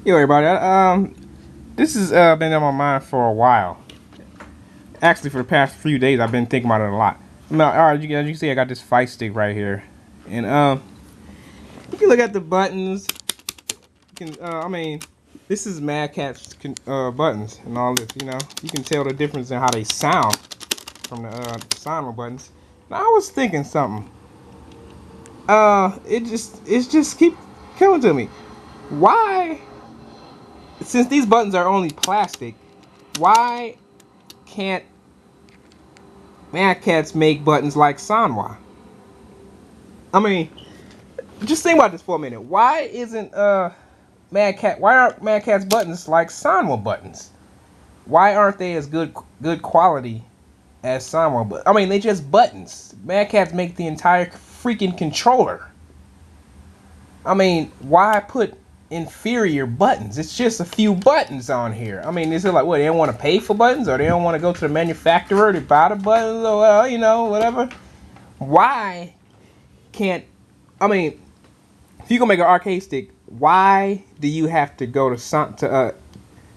Yo, everybody. This has been on my mind for a while. Actually, for the past few days, I've been thinking about it a lot. Now, all right, as you can see, I got this fight stick right here, and you can look at the buttons. You can, this is MadCatz buttons and all this. You know, you can tell the difference in how they sound from the sound buttons. Now, I was thinking something. It just keep coming to me. Why? Since these buttons are only plastic, why can't MadCatz make buttons like Sanwa? I mean, just think about this for a minute. Why isn't Why aren't MadCatz buttons like Sanwa buttons? Why aren't they as good quality as Sanwa? But I mean, they just buttons. MadCatz make the entire freaking controller. I mean, why put inferior buttons? It's just a few buttons on here. I mean, is it like what, they don't want to pay for buttons, or they don't want to go to the manufacturer to buy the buttons, or you know, whatever? Why can't, I mean, if you gonna make an arcade stick, why do you have to go to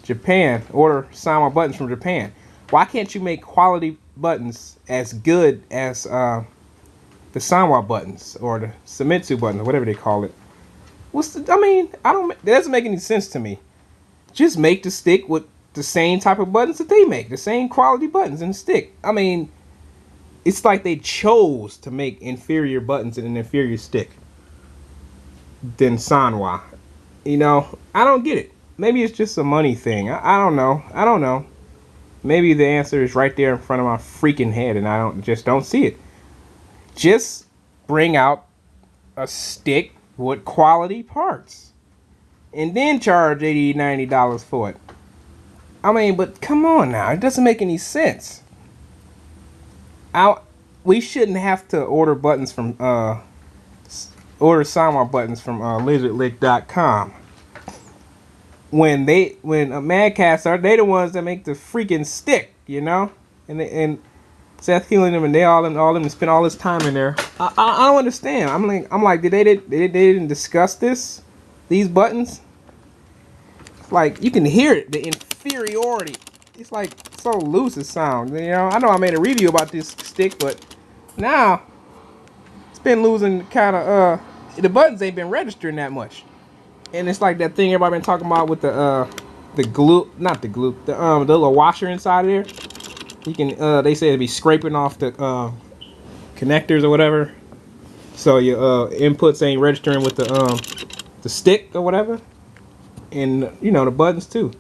Japan, order Sanwa buttons from Japan? Why can't you make quality buttons as good as the Sanwa buttons or the Famitsu buttons, or whatever they call it? That doesn't make any sense to me. Just make the stick with the same type of buttons that they make, the same quality buttons in the stick. I mean, it's like they chose to make inferior buttons in an inferior stick than Sanwa. You know, I don't get it. Maybe it's just a money thing. I don't know. I don't know. Maybe the answer is right there in front of my freaking head, and I don't see it. Just bring out a stick with quality parts, and then charge $80-$90 for it. I mean, but come on now, it doesn't make any sense. We shouldn't have to order buttons from order Sanwa buttons from lizardlick.com when MadCatz are they the ones that make the freaking stick, you know, and Seth Healing them, and they all them spend all this time in there. I don't understand. I'm like, they didn't discuss these buttons? Like, you can hear it, the inferiority. It's like so loose it sounds. You know, I know I made a review about this stick, but now it's been losing kind of the buttons ain't been registering that much, and it's like that thing everybody been talking about with the glue, not the glue, the little washer inside of there. You can they say it'd be scraping off the connectors or whatever, so your inputs ain't registering with the stick or whatever, and you know the buttons too.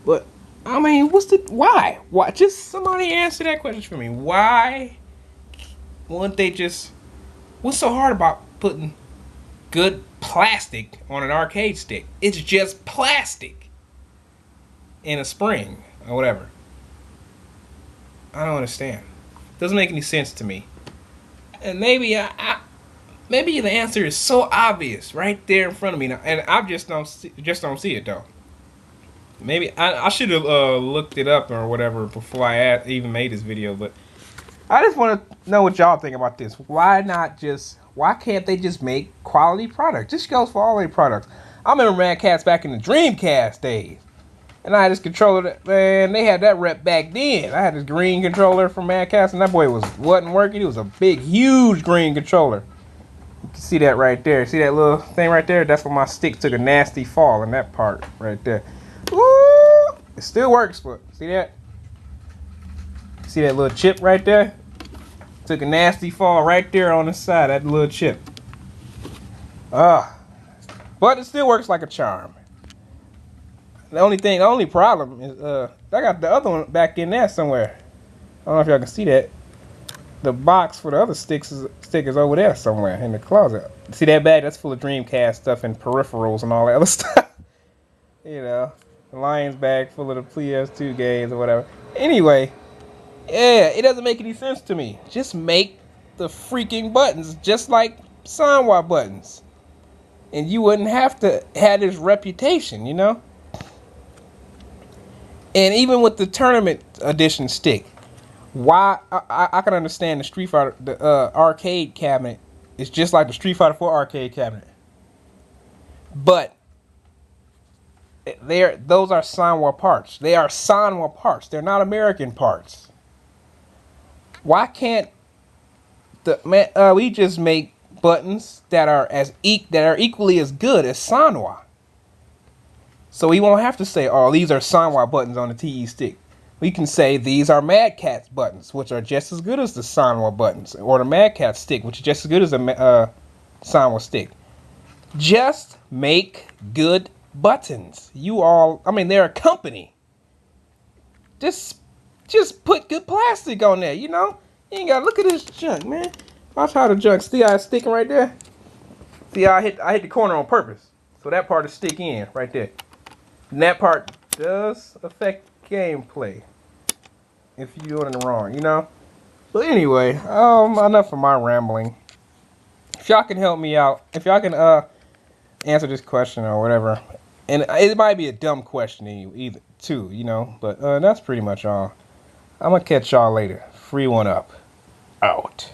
But I mean, why? Just somebody answer that question for me. Why wouldn't they just? What's so hard about putting good plastic on an arcade stick? It's just plastic in a spring or whatever. I don't understand. Doesn't make any sense to me. And maybe maybe the answer is so obvious right there in front of me now, and I just don't see it though. Maybe I should have looked it up or whatever before I even made this video. But I just want to know what y'all think about this. Why can't they just make quality products? This goes for all their products. I remember MadCatz back in the Dreamcast days. And I had this controller, man, they had that rep back then. I had this green controller from MadCatz, and that boy wasn't working. It was a big, huge green controller. You can see that right there. See that little thing right there? That's where my stick took a nasty fall in that part right there. Ooh, it still works, but see that? See that little chip right there? Took a nasty fall right there on the side, that little chip. But it still works like a charm. The only problem is I got the other one back in there somewhere. I don't know if y'all can see that. The box for the other stickers over there somewhere in the closet. See that bag? That's full of Dreamcast stuff and peripherals and all that other stuff. You know, the Lions bag full of the PS2 games or whatever. Anyway, yeah, it doesn't make any sense to me. Just make the freaking buttons just like Sanwa buttons, and you wouldn't have to have this reputation, you know. And even with the tournament edition stick, why I can understand the Street Fighter, the arcade cabinet is just like the Street Fighter 4 arcade cabinet, but those are Sanwa parts. They are Sanwa parts. They're not American parts. Why can't we just make buttons that are equally as good as Sanwa? So we won't have to say, oh, these are Sanwa buttons on the TE stick. We can say these are MadCatz buttons, which are just as good as the Sanwa buttons, or the MadCatz stick, which is just as good as the Sanwa stick. Just make good buttons. They're a company. Just put good plastic on there, you know? You ain't gotta look at this junk, man. Watch how the junk sticking right there. See how I hit the corner on purpose. So that part is sticking in right there. And that part does affect gameplay if you're doing it wrong, you know? But anyway, enough of my rambling. If y'all can help me out, if y'all can answer this question or whatever, and it might be a dumb question either too, you know, but that's pretty much all. I'm gonna catch y'all later. Free one up. Out.